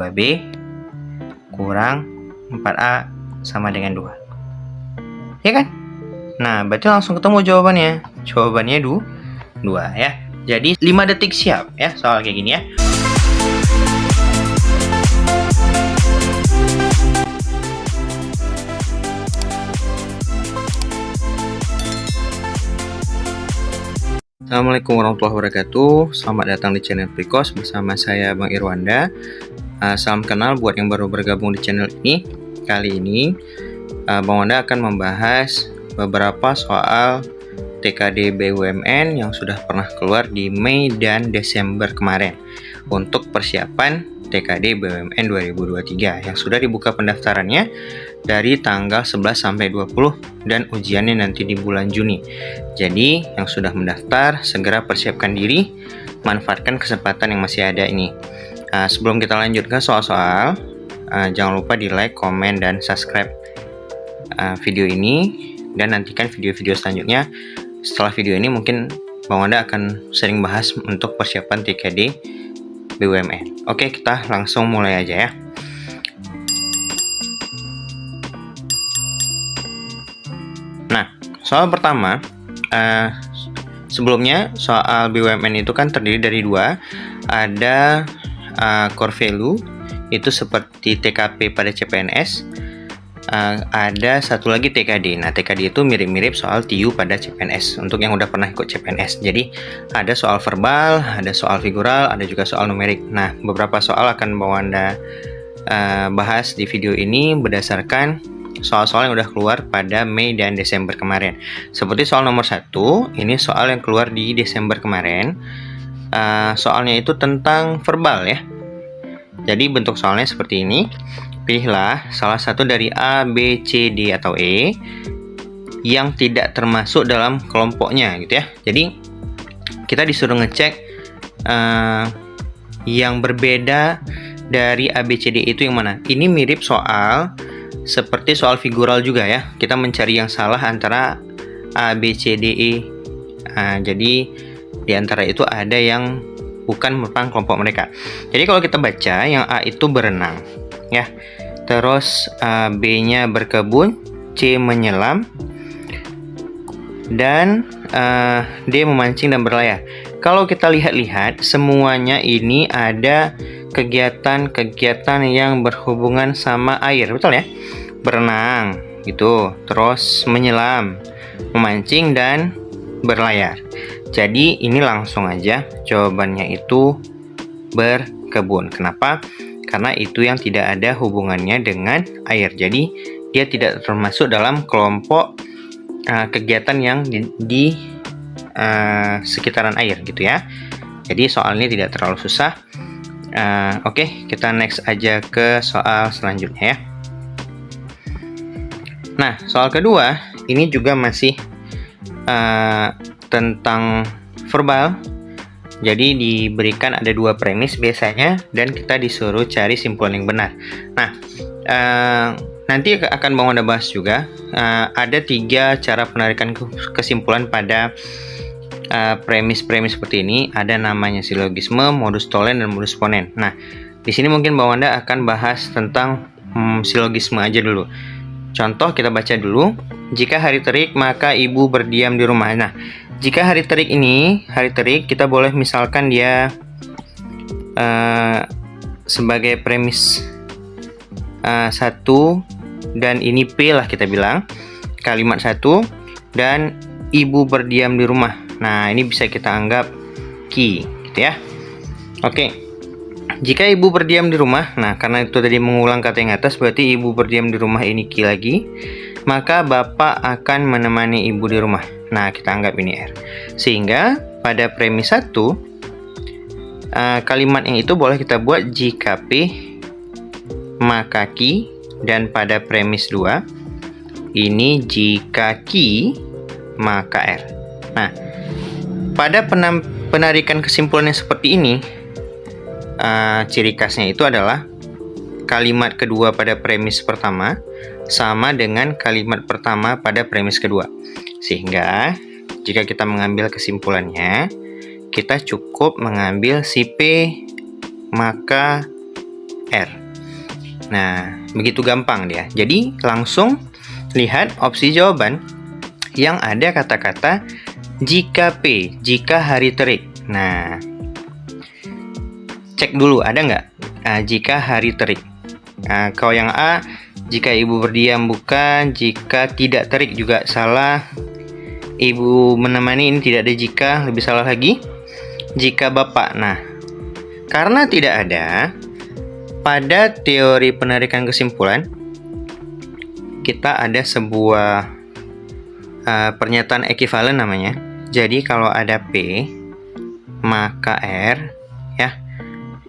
2B kurang 4A sama dengan 2. Ya kan? Nah, berarti langsung ketemu jawabannya. Jawabannya 2 ya. Jadi 5 detik siap ya soal kayak gini ya. Assalamualaikum warahmatullahi wabarakatuh. Selamat datang di channel Prikos bersama saya Bang Irwanda. Salam kenal buat yang baru bergabung di channel ini. Kali ini Bang Wanda akan membahas beberapa soal TKD BUMN yang sudah pernah keluar di Mei dan Desember kemarin untuk persiapan TKD BUMN 2023 yang sudah dibuka pendaftarannya dari tanggal 11 sampai 20 dan ujiannya nanti di bulan Juni. Jadi yang sudah mendaftar segera persiapkan diri, manfaatkan kesempatan yang masih ada ini. Sebelum kita lanjut ke soal-soal, jangan lupa di like, komen, dan subscribe video ini dan nantikan video-video selanjutnya. Setelah video ini mungkin Bang Wanda akan sering bahas untuk persiapan TKD BUMN. Oke, kita langsung mulai aja ya. Nah, soal pertama, sebelumnya soal BUMN itu kan terdiri dari dua, ada core value itu seperti TKP pada CPNS, ada satu lagi TKD. Nah, TKD itu mirip-mirip soal TIU pada CPNS untuk yang udah pernah ikut CPNS. Jadi ada soal verbal, ada soal figural, ada juga soal numerik. Nah, beberapa soal akan Bang Wanda bahas di video ini berdasarkan soal-soal yang udah keluar pada Mei dan Desember kemarin. Seperti soal nomor 1, ini soal yang keluar di Desember kemarin. Soalnya itu tentang verbal ya. Jadi bentuk soalnya seperti ini. Pilihlah salah satu dari A, B, C, D, atau E yang tidak termasuk dalam kelompoknya gitu ya. Jadi kita disuruh ngecek yang berbeda dari A, B, C, D itu yang mana. Ini mirip soal seperti soal figural juga ya. Kita mencari yang salah antara A, B, C, D, E. Jadi di antara itu ada yang bukan merupakan kelompok mereka. Jadi kalau kita baca yang A itu berenang ya. Terus B-nya berkebun, C menyelam, dan D memancing dan berlayar. Kalau kita lihat-lihat, semuanya ini ada kegiatan-kegiatan yang berhubungan sama air, betul ya? Berenang, gitu. Terus menyelam, memancing, dan berlayar. Jadi ini langsung aja jawabannya itu berkebun. Kenapa? Karena itu yang tidak ada hubungannya dengan air. Jadi dia tidak termasuk dalam kelompok kegiatan yang di sekitaran air gitu ya. Jadi soalnya tidak terlalu susah. Oke, kita next aja ke soal selanjutnya ya. Nah, soal kedua ini juga masih tentang verbal. Jadi diberikan ada dua premis biasanya dan kita disuruh cari simpulan yang benar. Nah, nanti akan Bang Wanda bahas juga. Ada 3 cara penarikan kesimpulan pada premis-premis seperti ini. Ada namanya silogisme, modus tolen, dan modus ponen. Nah, di sini mungkin Bang Wanda akan bahas tentang silogisme aja dulu. Contoh kita baca dulu. Jika hari terik maka ibu berdiam di rumah. Nah, jika hari terik ini, hari terik kita boleh misalkan dia sebagai premis 1 dan ini P lah kita bilang. Kalimat 1 dan ibu berdiam di rumah. Nah, ini bisa kita anggap key gitu ya. Oke. Jika ibu berdiam di rumah, nah karena itu tadi mengulang kata yang atas, berarti ibu berdiam di rumah ini key lagi. Maka bapak akan menemani ibu di rumah. Nah, kita anggap ini R. Sehingga pada premis 1 kalimat yang itu boleh kita buat jika P maka Q, dan pada premis 2 ini jika Q maka R. Nah, pada penarikan kesimpulan yang seperti ini, ciri khasnya itu adalah kalimat kedua pada premis pertama sama dengan kalimat pertama pada premis kedua. Sehingga jika kita mengambil kesimpulannya, kita cukup mengambil si P maka R. Nah, begitu gampang dia. Jadi, langsung lihat opsi jawaban yang ada kata-kata jika P, jika hari terik. Nah, cek dulu ada nggak jika hari terik. Kalau yang A, jika ibu berdiam bukan, jika tidak terik juga salah. Ibu menemani ini tidak ada jika, lebih salah lagi. Jika bapak. Nah, karena tidak ada pada teori penarikan kesimpulan, kita ada sebuah pernyataan ekivalen namanya. Jadi kalau ada P, maka R ya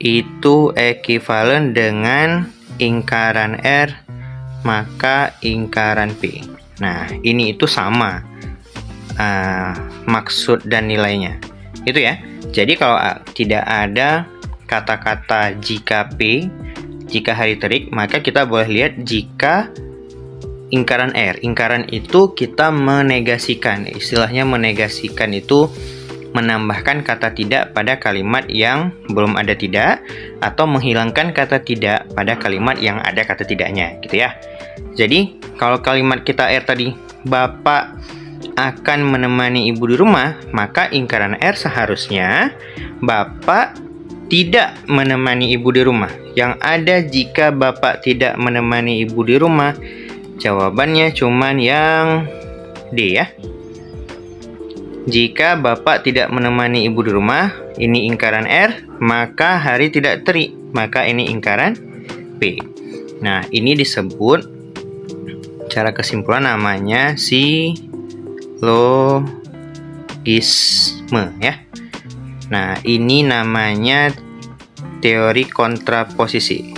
itu ekivalen dengan ingkaran R maka ingkaran P. Nah, ini itu sama maksud dan nilainya. Itu ya. Jadi kalau tidak ada kata-kata jika P, jika hari terik, maka kita boleh lihat jika ingkaran R. Ingkaran itu kita menegasikan. Istilahnya menegasikan itu menambahkan kata tidak pada kalimat yang belum ada tidak, atau menghilangkan kata tidak pada kalimat yang ada kata tidaknya, gitu ya. Jadi kalau kalimat kita R tadi, Bapak akan menemani ibu di rumah, maka ingkaran R seharusnya Bapak tidak menemani ibu di rumah. Yang ada jika Bapak tidak menemani ibu di rumah, jawabannya cuman yang D ya. Jika Bapak tidak menemani ibu di rumah, ini ingkaran R, maka hari tidak terik, maka ini ingkaran P. Nah, ini disebut cara kesimpulan namanya silogisme ya. Nah, ini namanya teori kontraposisi.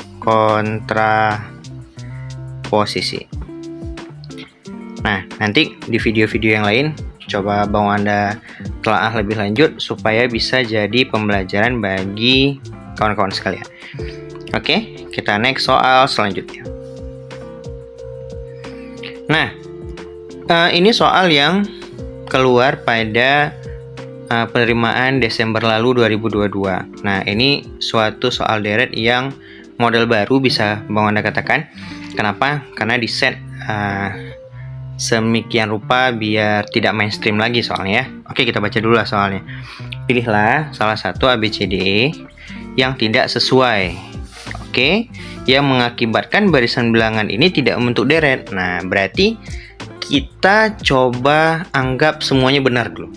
Nah, nanti di video-video yang lain coba Bang Wanda telaah lebih lanjut supaya bisa jadi pembelajaran bagi kawan-kawan sekalian. Oke, kita next soal selanjutnya. Nah, ini soal yang keluar pada penerimaan Desember lalu 2022. Nah, ini suatu soal deret yang model baru bisa Bang Wanda katakan. Kenapa? Karena di set semikian rupa biar tidak mainstream lagi soalnya ya. Oke, kita baca dulu lah soalnya. Pilihlah salah satu ABCDE yang tidak sesuai. Oke, yang mengakibatkan barisan bilangan ini tidak membentuk deret. Nah, berarti kita coba anggap semuanya benar dulu.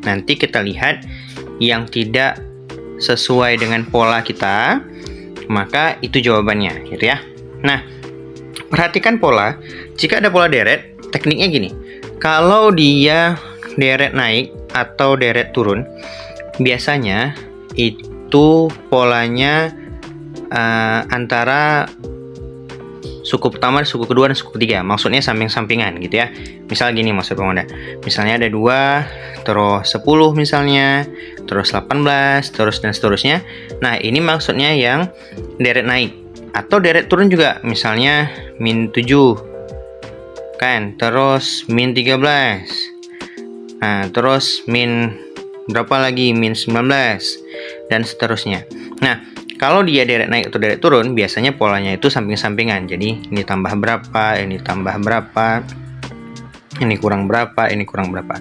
Nanti kita lihat yang tidak sesuai dengan pola kita, maka itu jawabannya, gitu ya. Nah, perhatikan pola. Jika ada pola deret, tekniknya gini. Kalau dia deret naik atau deret turun, biasanya itu polanya antara suku pertama, suku kedua, dan suku ketiga. Maksudnya samping-sampingan gitu ya. Misal gini maksud Bang Wanda. Misalnya ada 2, terus 10 misalnya, terus 18, terus dan seterusnya. Nah, ini maksudnya yang deret naik. Atau deret turun juga. Misalnya -7. Kan, terus -13. Nah, terus berapa lagi? -19 dan seterusnya. Nah, kalau dia deret naik atau deret turun, biasanya polanya itu samping-sampingan. Jadi, ini tambah berapa, ini tambah berapa, ini kurang berapa, ini kurang berapa.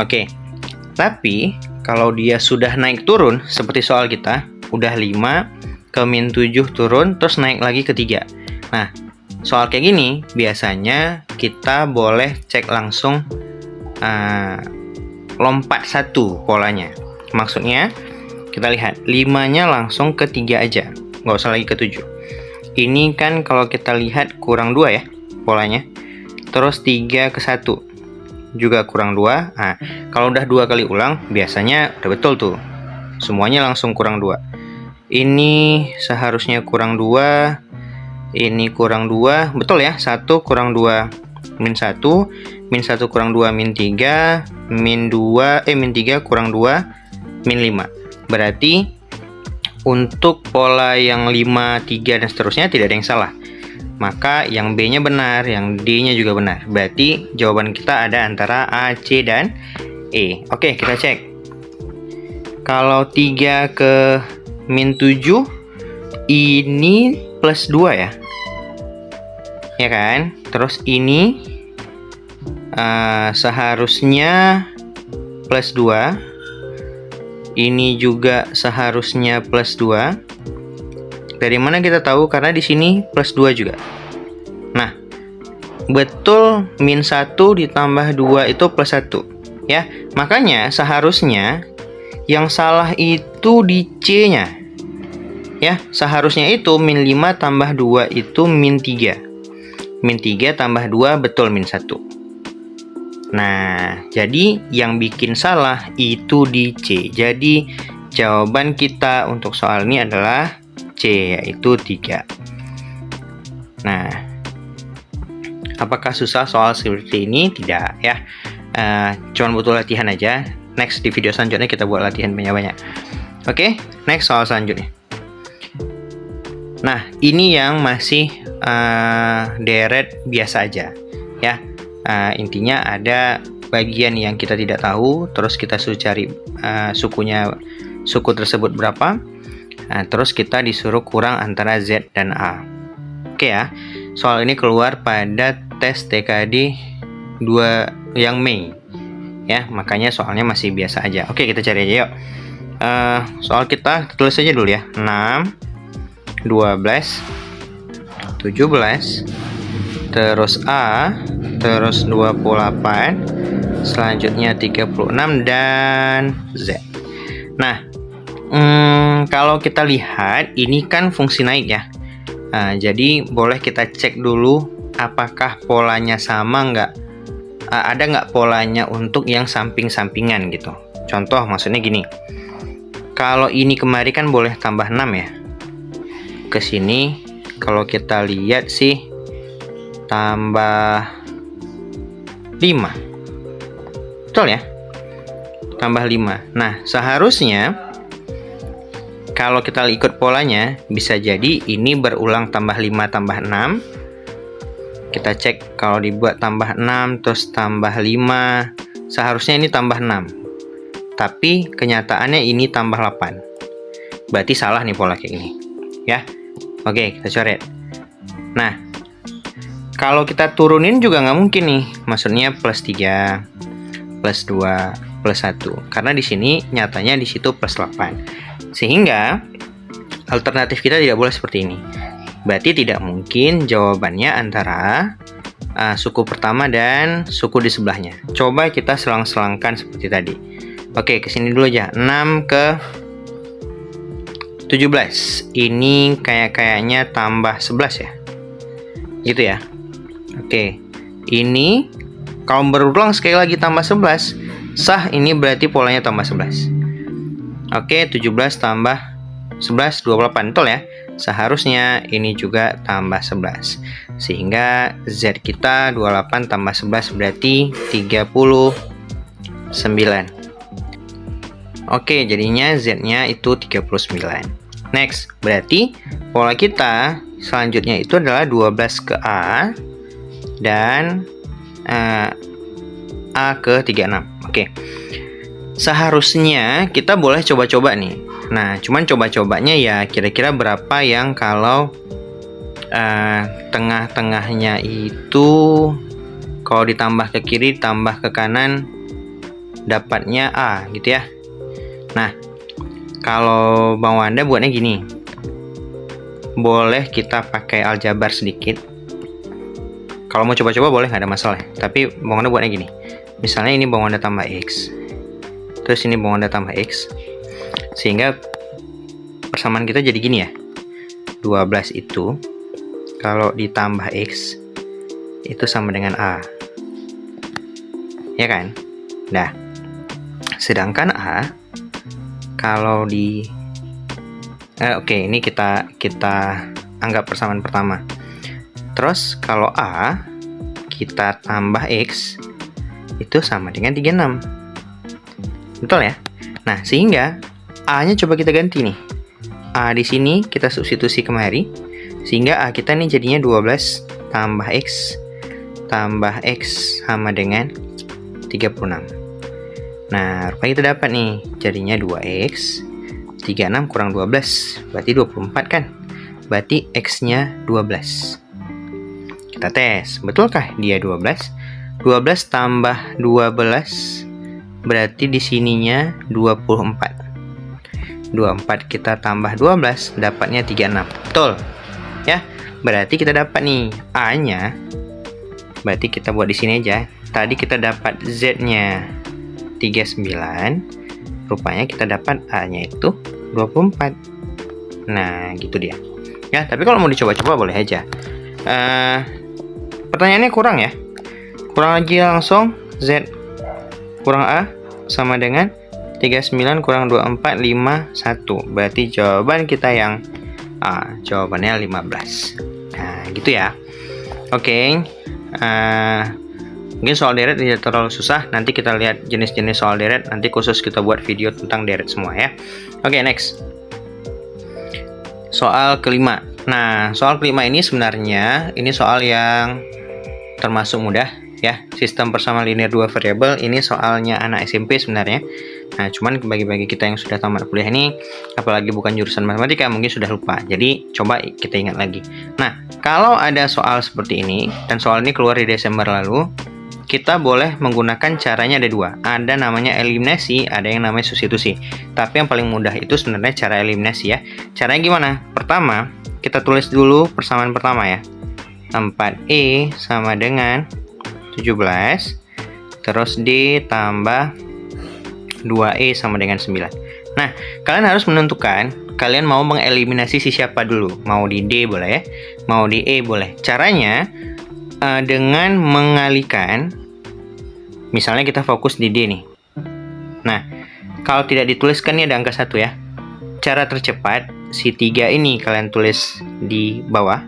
Oke. Tapi, kalau dia sudah naik turun, seperti soal kita, udah 5 ke -7 turun, terus naik lagi ke 3. Nah, soal kayak gini, biasanya kita boleh cek langsung lompat satu polanya. Maksudnya, kita lihat 5-nya langsung ke 3 aja, nggak usah lagi ke 7. Ini kan kalau kita lihat kurang 2 ya polanya. Terus 3 ke 1 juga kurang 2. Nah, kalau udah 2 kali ulang, biasanya udah betul tuh. Semuanya langsung kurang 2. Ini seharusnya kurang 2. Ini kurang 2. Betul ya, 1 kurang 2 -1. -1 kurang 2 -3. -3 kurang 2 -5. Berarti untuk pola yang 5, 3, dan seterusnya tidak ada yang salah. Maka yang B-nya benar, yang D-nya juga benar. Berarti jawaban kita ada antara A, C, dan E. Oke, kita cek. Kalau 3 ke -7, ini plus 2 ya. Ya kan? Terus ini seharusnya plus 2. Ini juga seharusnya plus 2. Dari mana kita tahu? Karena di sini plus 2 juga. Nah, betul min 1 ditambah 2 itu plus 1. Ya, makanya seharusnya yang salah itu di C-nya. Ya, seharusnya itu min 5 tambah 2 itu min 3. Min 3 tambah 2 betul min 1. Nah, jadi yang bikin salah itu di C. Jadi jawaban kita untuk soal ini adalah C, yaitu 3. Nah, apakah susah soal seperti ini? Tidak ya. Cuman butuh latihan aja. Next di video selanjutnya kita buat latihan banyak-banyak. Oke, next soal selanjutnya. Nah, ini yang masih deret biasa aja ya. Intinya ada bagian yang kita tidak tahu, terus kita suruh cari suku tersebut berapa. Terus kita disuruh kurang antara Z dan A. Oke ya. Soal ini keluar pada tes TKD 2 yang Mei. Ya, makanya soalnya masih biasa aja. Oke, kita cari aja yuk. Soal kita tulis aja dulu ya. 6 12 17 terus A, terus 28, selanjutnya 36 dan Z. Nah, kalau kita lihat ini kan fungsi naik ya. Jadi boleh kita cek dulu apakah polanya sama nggak. Ada nggak polanya untuk yang samping-sampingan gitu. Contoh maksudnya gini. Kalau ini kemari kan boleh tambah 6 ya. Ke sini kalau kita lihat sih tambah 5. Betul ya? Tambah 5. Nah, seharusnya kalau kita ikut polanya bisa jadi ini berulang tambah 5 tambah 6. Kita cek kalau dibuat tambah 6 terus tambah 5, seharusnya ini tambah 6. Tapi kenyataannya ini tambah 8. Berarti salah nih pola kayak gini. Ya. Oke, kita coret. Nah, kalau kita turunin juga nggak mungkin nih. Maksudnya plus 3, plus 2, plus 1. Karena di sini nyatanya di situ plus 8. Sehingga alternatif kita tidak boleh seperti ini. Berarti tidak mungkin jawabannya antara suku pertama dan suku di sebelahnya. Coba kita selang-selangkan seperti tadi. Oke, kesini dulu aja. 6 ke 17. Ini kayaknya tambah 11 ya. Gitu ya. Oke. Ini kalau berulang sekali lagi tambah 11, sah, ini berarti polanya tambah 11. Oke, 17 tambah 11 28, betul ya. Seharusnya ini juga tambah 11. Sehingga Z kita 28 tambah 11 berarti 39. Oke, jadinya Z-nya itu 39. Next, berarti pola kita selanjutnya itu adalah 12 ke A dan A ke 36. Oke. Seharusnya kita boleh coba-coba nih. Nah, cuman coba-cobanya ya kira-kira berapa yang kalau tengah-tengahnya itu kalau ditambah ke kiri tambah ke kanan dapatnya A gitu ya. Nah, kalau Bang Wanda buatnya gini. Boleh kita pakai aljabar sedikit. Kalau mau coba-coba boleh, nggak ada masalah. Tapi Bang Wanda buatnya gini. Misalnya ini Bang Wanda tambah X. Terus ini Bang Wanda tambah X. Sehingga persamaan kita jadi gini ya. 12 itu kalau ditambah X itu sama dengan A. Ya kan? Nah, sedangkan A kalau di oke, ini kita anggap persamaan pertama. Terus kalau A kita tambah X itu sama dengan 36. Betul ya? Nah, sehingga A-nya coba kita ganti nih. A di sini kita substitusi kemari. Sehingga A kita nih jadinya 12 tambah X sama dengan 36. Nah, rupanya kita dapat nih, jadinya 2X 36 kurang 12 berarti 24 kan. berarti X-nya 12. Kita tes, betulkah dia 12? 12 tambah 12 berarti di sininya 24. 24 kita tambah 12 dapatnya 36. Betul. Ya. Berarti kita dapat nih A-nya. Berarti kita buat di sini aja. Tadi kita dapat Z-nya 39. Rupanya kita dapat A-nya itu 24. Nah, gitu dia. Ya, tapi kalau mau dicoba-coba boleh aja. Pertanyaannya kurang ya. Kurang lagi langsung. Z kurang A sama dengan 39 kurang 24, 51. Berarti jawaban kita yang A. Jawabannya 15. Nah, gitu ya. Oke. Mungkin soal deret tidak terlalu susah. Nanti kita lihat jenis-jenis soal deret. Nanti khusus kita buat video tentang deret semua ya. Oke, next. Soal kelima. Nah, soal kelima ini sebenarnya ini soal yang termasuk mudah ya. Sistem persamaan linear dua variabel ini soalnya anak SMP sebenarnya. Nah, cuman bagi-bagi kita yang sudah tamat kuliah ini, apalagi bukan jurusan matematika, mungkin sudah lupa. Jadi, coba kita ingat lagi. Nah, kalau ada soal seperti ini, dan soal ini keluar di Desember lalu, kita boleh menggunakan caranya ada dua. Ada namanya eliminasi, ada yang namanya substitusi. Tapi yang paling mudah itu sebenarnya cara eliminasi ya. Caranya gimana? Pertama, kita tulis dulu persamaan pertama ya. 4E sama dengan 17. Terus ditambah 2E sama dengan 9. Nah, kalian harus menentukan kalian mau mengeliminasi si siapa dulu. Mau di D boleh ya, mau di E boleh. Caranya dengan mengalihkan, misalnya kita fokus di D nih. Nah, kalau tidak dituliskan nih ada angka 1 ya. Cara tercepat, si 3 ini kalian tulis di bawah.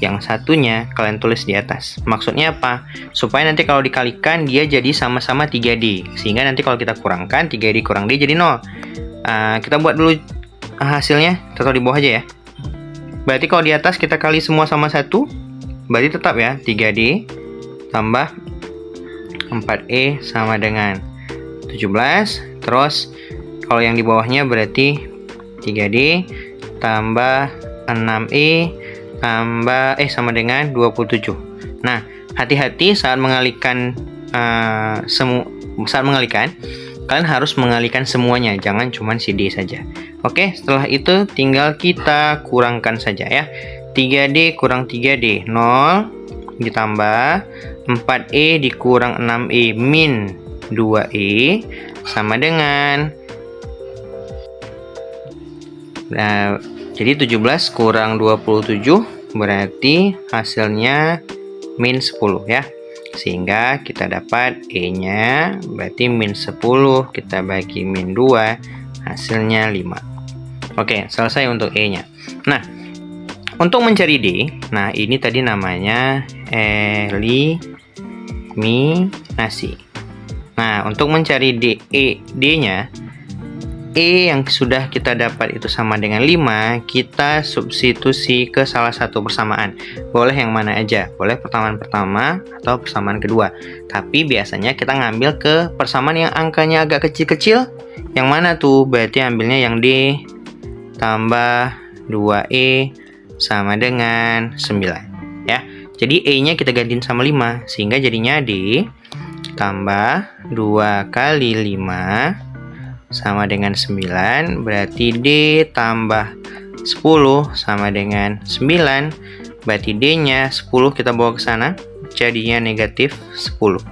Yang satunya kalian tulis di atas. Maksudnya apa? Supaya nanti kalau dikalikan dia jadi sama-sama 3D. Sehingga nanti kalau kita kurangkan 3D kurang D jadi 0. Kita buat dulu hasilnya. Taruh di bawah aja ya. Berarti kalau di atas kita kali semua sama 1. Berarti tetap ya 3D tambah 4E sama dengan 17. Terus kalau yang di bawahnya berarti 3D tambah 6E tambah sama dengan 27. Nah, hati-hati saat mengalihkan kalian harus mengalihkan semuanya, jangan cuma si D saja. Oke, setelah itu tinggal kita kurangkan saja ya. 3D kurang 3D 0 ditambah 4E dikurang 6E min 2E sama dengan jadi 17 kurang 27 berarti hasilnya min 10 ya. Sehingga kita dapat E-nya berarti min 10 kita bagi min 2 hasilnya 5. Oke, selesai untuk E-nya. Nah, untuk mencari D, nah ini tadi namanya eliminasi. Nah, untuk mencari D-nya E yang sudah kita dapat itu sama dengan 5, kita substitusi ke salah satu persamaan. Boleh yang mana aja, boleh persamaan pertama atau persamaan kedua. Tapi biasanya kita ngambil ke persamaan yang angkanya agak kecil-kecil. Yang mana tuh? Berarti ambilnya yang D tambah 2E sama dengan 9. Ya. Jadi E-nya kita gantiin sama 5, sehingga jadinya D tambah 2 kali 5 sama dengan 9, berarti D tambah 10 sama dengan 9, berarti D-nya 10 kita bawa ke sana, jadinya negatif 10.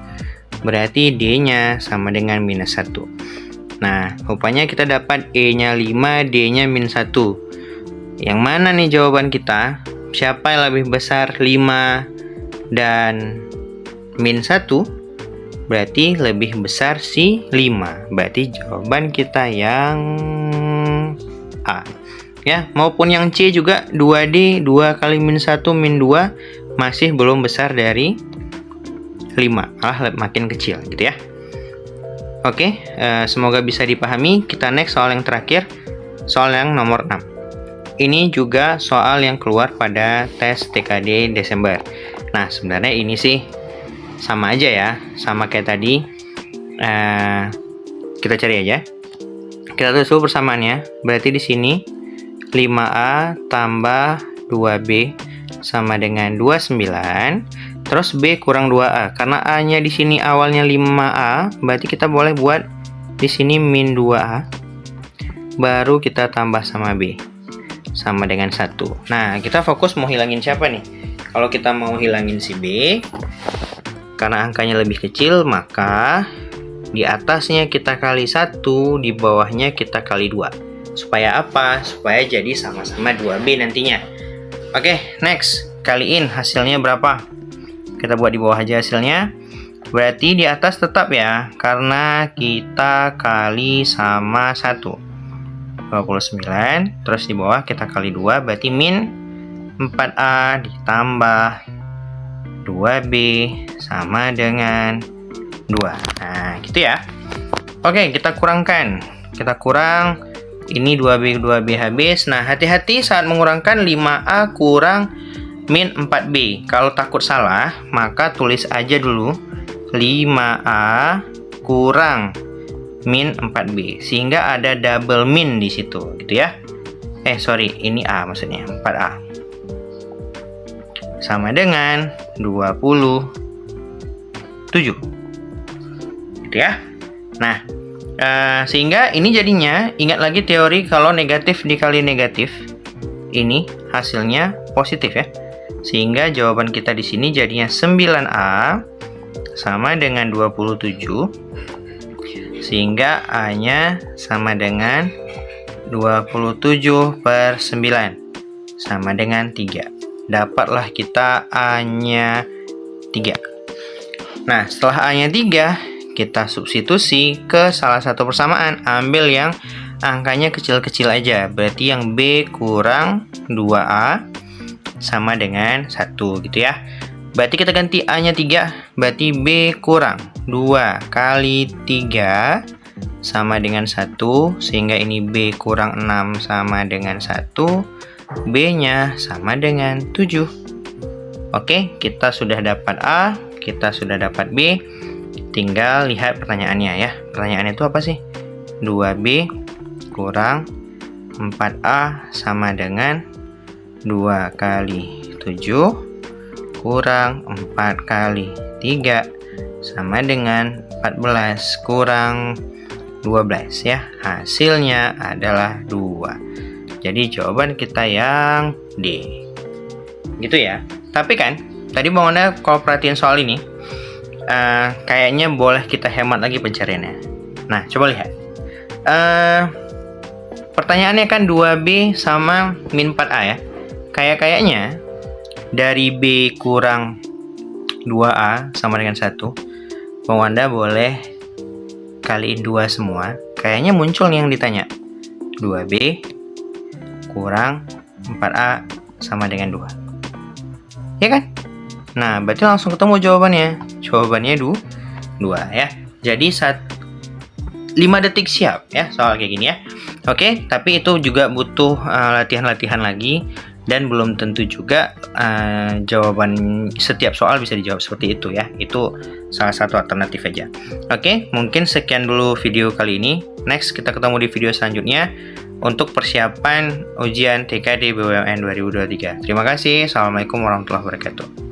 Berarti D-nya sama dengan minus 1. Nah, rupanya kita dapat E-nya 5, D-nya min 1. Yang mana nih jawaban kita? Siapa yang lebih besar, 5 dan min 1? Berarti lebih besar si 5. Berarti jawaban kita yang A. Ya, maupun yang C juga 2D 2 kali min 1 min 2 masih belum besar dari 5. Malah makin kecil gitu ya. Oke, semoga bisa dipahami. Kita next soal yang terakhir. Soal yang nomor 6. Ini juga soal yang keluar pada tes TKD Desember. Nah, sebenarnya ini sih sama aja ya, sama kayak tadi. Kita cari aja. Kita tulis dulu persamaannya. Berarti di sini 5A tambah 2B sama dengan 29. Terus B kurang 2A. Karena A-nya di sini awalnya 5A, berarti kita boleh buat di sini min 2A. Baru kita tambah sama B. Sama dengan 1. Nah, kita fokus mau hilangin siapa nih? Kalau kita mau hilangin si B, karena angkanya lebih kecil, maka di atasnya kita kali 1, di bawahnya kita kali 2. Supaya apa? Supaya jadi sama-sama 2B nantinya. Oke, next. Kaliin hasilnya berapa? Kita buat di bawah aja hasilnya. Berarti di atas tetap ya, karena kita kali sama 1. 29. Terus di bawah kita kali 2, berarti min 4A ditambah 2B sama dengan 2. Nah, gitu ya. Oke, kita kurangkan. Kita kurang. Ini 2B habis. Nah, hati-hati saat mengurangkan 5A kurang min 4B. Kalau takut salah, maka tulis aja dulu 5A kurang min 4B. Sehingga ada double min di situ, gitu ya. Sorry, ini A maksudnya, 4A. Sama dengan 27. Gitu ya. Nah, sehingga ini jadinya, ingat lagi teori kalau negatif dikali negatif, ini hasilnya positif ya. Sehingga jawaban kita di sini jadinya 9A sama dengan 27. Sehingga A-nya sama dengan 27 per 9 sama dengan 3. Dapatlah kita A-nya 3. Nah, setelah A-nya 3, kita substitusi ke salah satu persamaan. Ambil yang angkanya kecil-kecil aja. Berarti yang B kurang 2A sama dengan 1 gitu ya. Berarti kita ganti A-nya 3. Berarti B kurang 2 kali 3 sama dengan 1. Sehingga ini B kurang 6 sama dengan 1. B-nya sama dengan 7. Oke, kita sudah dapat A. Kita sudah dapat B. Tinggal lihat pertanyaannya ya. Pertanyaannya itu apa sih? 2B kurang 4A sama dengan 2 kali 7 kurang 4 kali 3 sama dengan 14 kurang 12 ya. Hasilnya adalah 2. Jadi jawaban kita yang D. Gitu ya. Tapi kan, tadi Bang Onda kalau perhatiin soal ini, kayaknya boleh kita hemat lagi pencariannya. Nah, coba lihat. Pertanyaannya kan 2B sama min 4A ya. Kayaknya dari B kurang 2A sama dengan 1, Bang Wanda boleh kaliin 2 semua. Kayaknya muncul nih yang ditanya. 2B kurang 4A sama dengan 2. Ya kan? Nah, berarti langsung ketemu jawabannya. Jawabannya 2 ya. Jadi 5 detik siap ya soal kayak gini ya. Oke, tapi itu juga butuh latihan-latihan lagi. Dan belum tentu juga jawaban setiap soal bisa dijawab seperti itu ya. Itu salah satu alternatif aja. Oke, mungkin sekian dulu video kali ini. Next, kita ketemu di video selanjutnya untuk persiapan ujian TKD BUMN 2023. Terima kasih. Assalamualaikum warahmatullahi wabarakatuh.